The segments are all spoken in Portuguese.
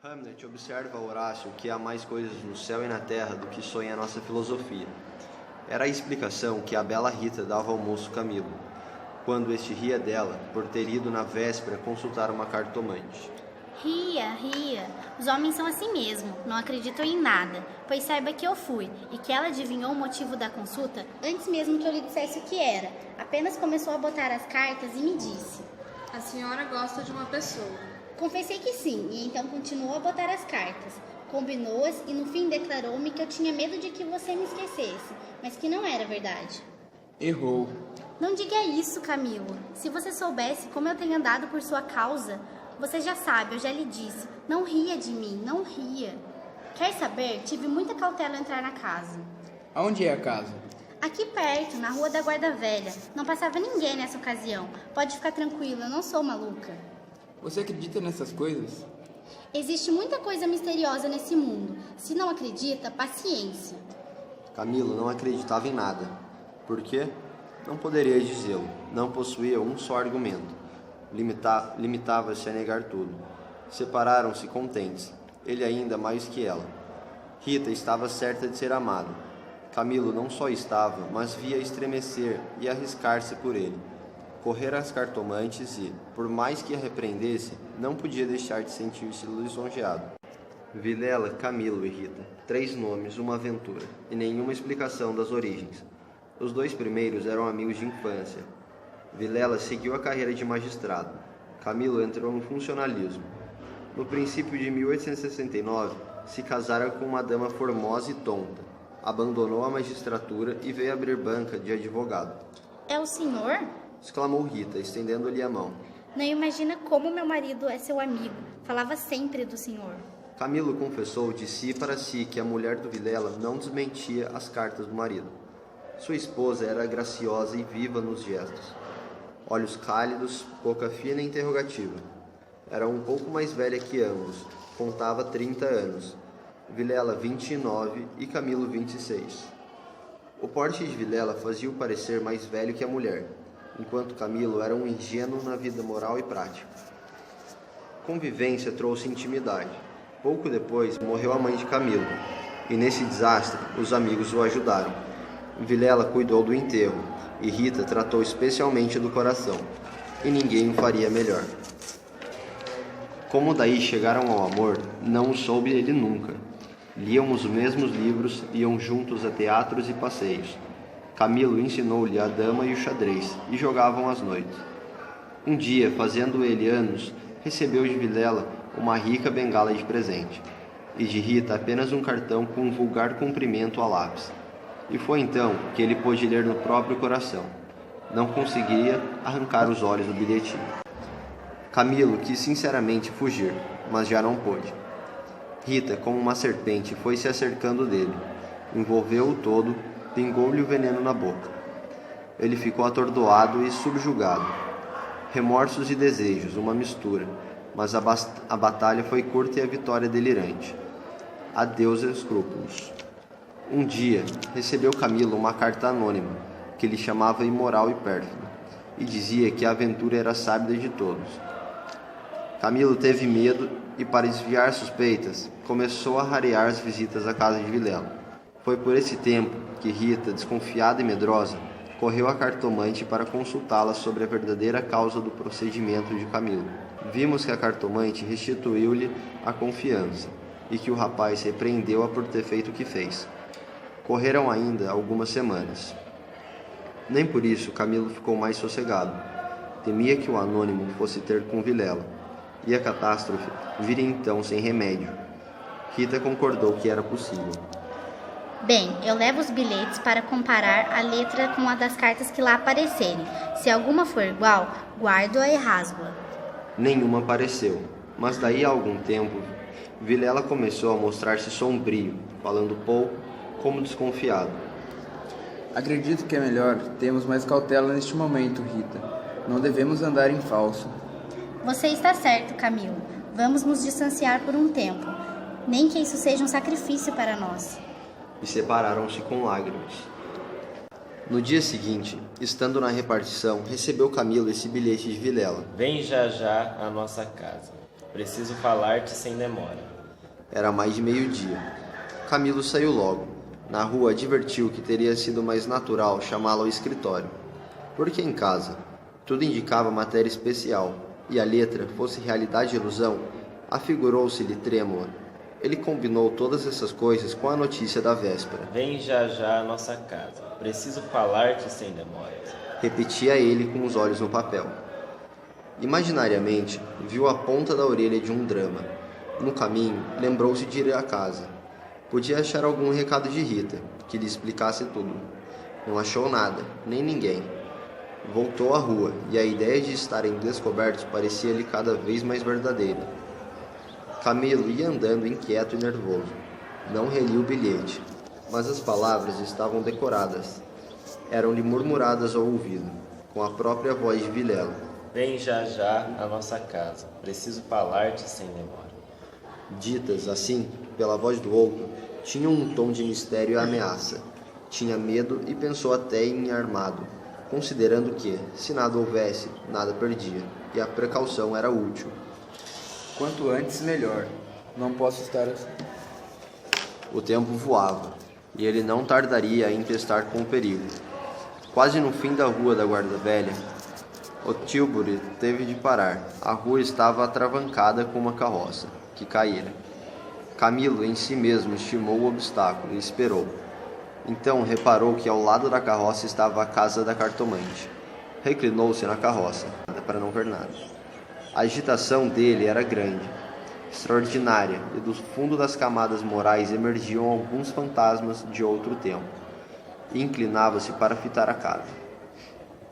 Hamlet observa a Horácio que há mais coisas no céu e na terra do que sonha a nossa filosofia. Era a explicação que a bela Rita dava ao moço Camilo, quando este ria dela por ter ido na véspera consultar uma cartomante. Ria. Os homens são assim mesmo, não acreditam em nada, pois saiba que eu fui e que ela adivinhou o motivo da consulta antes mesmo que eu lhe dissesse o que era. Apenas começou a botar as cartas e me disse: A senhora gosta de uma pessoa. Confessei que sim, e então continuou a botar as cartas. Combinou-as e no fim declarou-me que eu tinha medo de que você me esquecesse, mas que não era verdade. Errou. Não diga isso, Camilo. Se você soubesse como eu tenho andado por sua causa, você já sabe, eu já lhe disse. Não ria de mim, não ria. Quer saber? Tive muita cautela ao entrar na casa. Aonde é a casa? Aqui perto, na rua da Guarda Velha. Não passava ninguém nessa ocasião. Pode ficar tranquilo, eu não sou maluca. Você acredita nessas coisas? Existe muita coisa misteriosa nesse mundo. Se não acredita, paciência. Camilo não acreditava em nada. Por quê? Não poderia dizê-lo. Não possuía um só argumento. Limitava-se a negar tudo. Separaram-se contentes, ele ainda mais que ela. Rita estava certa de ser amada. Camilo não só estava, mas via estremecer e arriscar-se por ele. Correr às cartomantes e, por mais que a repreendesse, não podia deixar de sentir-se lisonjeado. Vilela, Camilo e Rita. 3 nomes, uma aventura, e nenhuma explicação das origens. Os 2 primeiros eram amigos de infância. Vilela seguiu a carreira de magistrado. Camilo entrou no funcionalismo. No princípio de 1869, se casara com uma dama formosa e tonta. Abandonou a magistratura e veio abrir banca de advogado. É o senhor? Exclamou Rita, estendendo-lhe a mão. Não imagina como meu marido é seu amigo. Falava sempre do senhor. Camilo confessou de si para si que a mulher do Vilela não desmentia as cartas do marido. Sua esposa era graciosa e viva nos gestos. Olhos cálidos, boca fina e interrogativa. Era um pouco mais velha que ambos. Contava 30 anos. Vilela 29 e Camilo 26. O porte de Vilela fazia-o parecer mais velho que a mulher, enquanto Camilo era um ingênuo na vida moral e prática. Convivência trouxe intimidade. Pouco depois, morreu a mãe de Camilo, e nesse desastre, os amigos o ajudaram. Vilela cuidou do enterro, e Rita tratou especialmente do coração, e ninguém o faria melhor. Como daí chegaram ao amor, não o soube ele nunca. Liam os mesmos livros, iam juntos a teatros e passeios. Camilo ensinou-lhe a dama e o xadrez, e jogavam às noites. Um dia, fazendo ele anos, recebeu de Vilela uma rica bengala de presente, e de Rita apenas um cartão com um vulgar cumprimento a lápis. E foi então que ele pôde ler no próprio coração. Não conseguia arrancar os olhos do bilhetinho. Camilo quis sinceramente fugir, mas já não pôde. Rita, como uma serpente, foi se acercando dele, envolveu-o todo, pingou-lhe o veneno na boca. Ele ficou atordoado e subjugado. Remorsos e desejos, uma mistura, mas a batalha foi curta e a vitória delirante. Adeus escrúpulos. Um dia, recebeu Camilo uma carta anônima, que lhe chamava imoral e pérfido, e dizia que a aventura era sábida de todos. Camilo teve medo e, para desviar suspeitas, começou a rarear as visitas à casa de Vilela. Foi por esse tempo que Rita, desconfiada e medrosa, correu à cartomante para consultá-la sobre a verdadeira causa do procedimento de Camilo. Vimos que a cartomante restituiu-lhe a confiança e que o rapaz repreendeu-a por ter feito o que fez. Correram ainda algumas semanas. Nem por isso Camilo ficou mais sossegado. Temia que o anônimo fosse ter com Vilela, e a catástrofe viria então sem remédio. Rita concordou que era possível. Bem, eu levo os bilhetes para comparar a letra com a das cartas que lá aparecerem. Se alguma for igual, guardo-a e rasgo-a. Nenhuma apareceu, mas daí a algum tempo, Vilela começou a mostrar-se sombrio, falando pouco, como desconfiado. Acredito que é melhor termos mais cautela neste momento, Rita. Não devemos andar em falso. Você está certo, Camilo. Vamos nos distanciar por um tempo. Nem que isso seja um sacrifício para nós. E separaram-se com lágrimas. No dia seguinte, estando na repartição, recebeu Camilo esse bilhete de Vilela. Vem já já à nossa casa. Preciso falar-te sem demora. Era mais de meio-dia. Camilo saiu logo. Na rua advertiu que teria sido mais natural chamá-lo ao escritório, porque em casa tudo indicava matéria especial, e a letra fosse realidade e ilusão, afigurou-se-lhe trêmula. Ele combinou todas essas coisas com a notícia da véspera. Vem já já à nossa casa. Preciso falar-te sem demora. Repetia ele com os olhos no papel. Imaginariamente, viu a ponta da orelha de um drama. No caminho, lembrou-se de ir à casa. Podia achar algum recado de Rita, que lhe explicasse tudo. Não achou nada, nem ninguém. Voltou à rua, e a ideia de estarem descobertos parecia-lhe cada vez mais verdadeira. Camilo ia andando inquieto e nervoso. Não relia o bilhete, mas as palavras estavam decoradas. Eram-lhe murmuradas ao ouvido, com a própria voz de Vilela. Vem já já à nossa casa. Preciso falar-te sem demora. Ditas assim, pela voz do outro, tinham um tom de mistério e ameaça. Tinha medo e pensou até em ir armado, considerando que, se nada houvesse, nada perdia, e a precaução era útil. Quanto antes, melhor. Não posso estar assim. O tempo voava, e ele não tardaria a empestar com o perigo. Quase no fim da rua da Guarda Velha, o Tilbury teve de parar. A rua estava atravancada com uma carroça, que caíra. Camilo em si mesmo estimou o obstáculo e esperou. Então reparou que ao lado da carroça estava a casa da cartomante. Reclinou-se na carroça, para não ver nada. A agitação dele era grande, extraordinária, e do fundo das camadas morais emergiam alguns fantasmas de outro tempo. E inclinava-se para fitar a casa.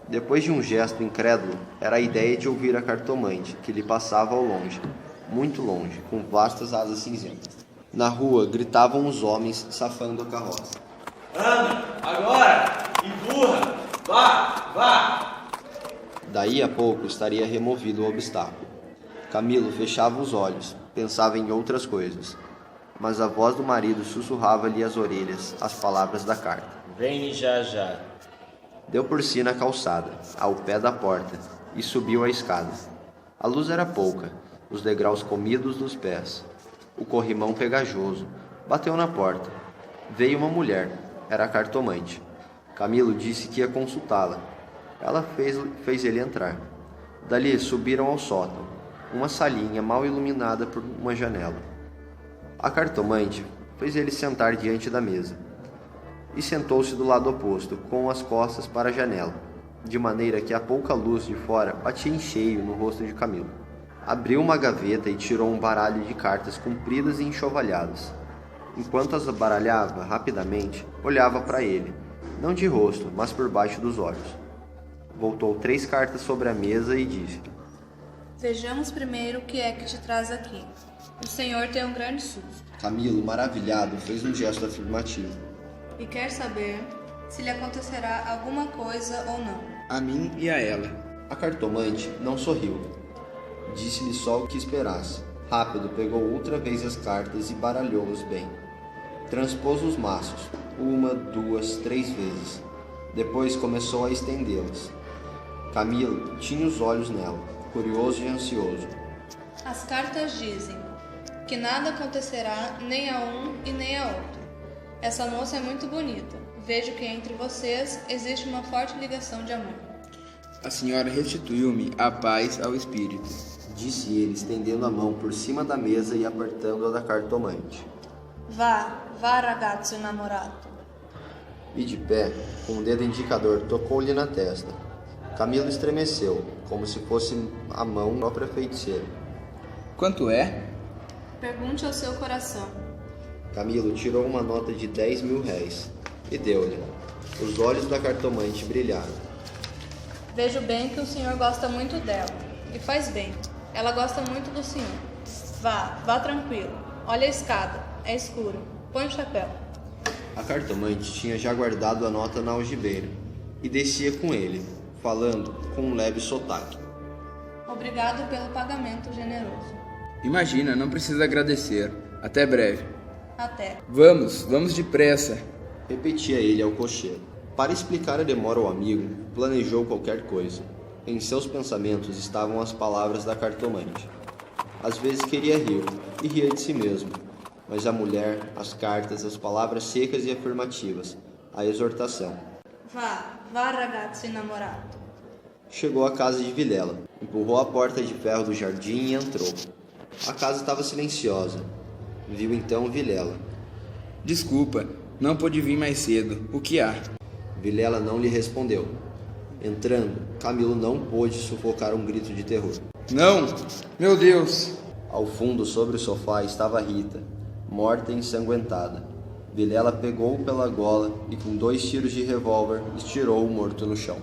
Depois de um gesto incrédulo, era a ideia de ouvir a cartomante, que lhe passava ao longe, muito longe, com vastas asas cinzentas. Na rua gritavam os homens, safando a carroça. Anda, agora! Empurra! Vá, vá! Daí a pouco estaria removido o obstáculo. Camilo fechava os olhos, pensava em outras coisas, mas a voz do marido sussurrava-lhe às orelhas as palavras da carta. Vem já já. Deu por si na calçada, ao pé da porta, e subiu a escada. A luz era pouca, os degraus comidos dos pés. O corrimão pegajoso. Bateu na porta. Veio uma mulher. Era a cartomante. Camilo disse que ia consultá-la. Ela fez ele entrar. Dali subiram ao sótão, uma salinha mal iluminada por uma janela. A cartomante fez ele sentar diante da mesa e sentou-se do lado oposto, com as costas para a janela, de maneira que a pouca luz de fora batia em cheio no rosto de Camilo. Abriu uma gaveta e tirou um baralho de cartas compridas e enxovalhadas. Enquanto as baralhava rapidamente, olhava para ele, não de rosto, mas por baixo dos olhos. Voltou 3 cartas sobre a mesa e disse: Vejamos primeiro o que é que te traz aqui. O senhor tem um grande susto. Camilo, maravilhado, fez um gesto afirmativo. E quer saber se lhe acontecerá alguma coisa ou não. A mim e a ela. A cartomante não sorriu. Disse-lhe só o que esperasse. Rápido pegou outra vez as cartas e baralhou-os bem. Transpôs os maços, 1, 2, 3 vezes. Depois começou a estendê-las. Camilo tinha os olhos nela, curioso e ansioso. As cartas dizem que nada acontecerá nem a um e nem a outro. Essa moça é muito bonita. Vejo que entre vocês existe uma forte ligação de amor. A senhora restituiu-me a paz ao espírito, disse ele, estendendo a mão por cima da mesa e apertando-a da cartomante. Vá, ragazzo innamorato. E de pé, com o dedo indicador, tocou-lhe na testa. Camilo estremeceu, como se fosse a mão própria feiticeira. Quanto é? Pergunte ao seu coração. Camilo tirou uma nota de 10.000 réis e deu-lhe. Os olhos da cartomante brilharam. Vejo bem que o senhor gosta muito dela. E faz bem. Ela gosta muito do senhor. Vá tranquilo. Olha a escada. É escuro. Põe o chapéu. A cartomante tinha já guardado a nota na algibeira e descia com ele, falando com um leve sotaque. Obrigado pelo pagamento generoso. Imagina, não precisa agradecer. Até breve. Até. Vamos depressa. Repetia ele ao cocheiro. Para explicar a demora ao amigo, planejou qualquer coisa. Em seus pensamentos estavam as palavras da cartomante. Às vezes queria rir, e ria de si mesmo. Mas a mulher, as cartas, as palavras secas e afirmativas, a exortação. Vá, ragazzo innamorato. Chegou à casa de Vilela, empurrou a porta de ferro do jardim e entrou. A casa estava silenciosa. Viu então Vilela. Desculpa, não pude vir mais cedo. O que há? Vilela não lhe respondeu. Entrando, Camilo não pôde sufocar um grito de terror. Não! Meu Deus! Ao fundo, sobre o sofá, estava Rita, morta e ensanguentada. Vilela pegou-o pela gola e, com 2 tiros de revólver, estirou o morto no chão.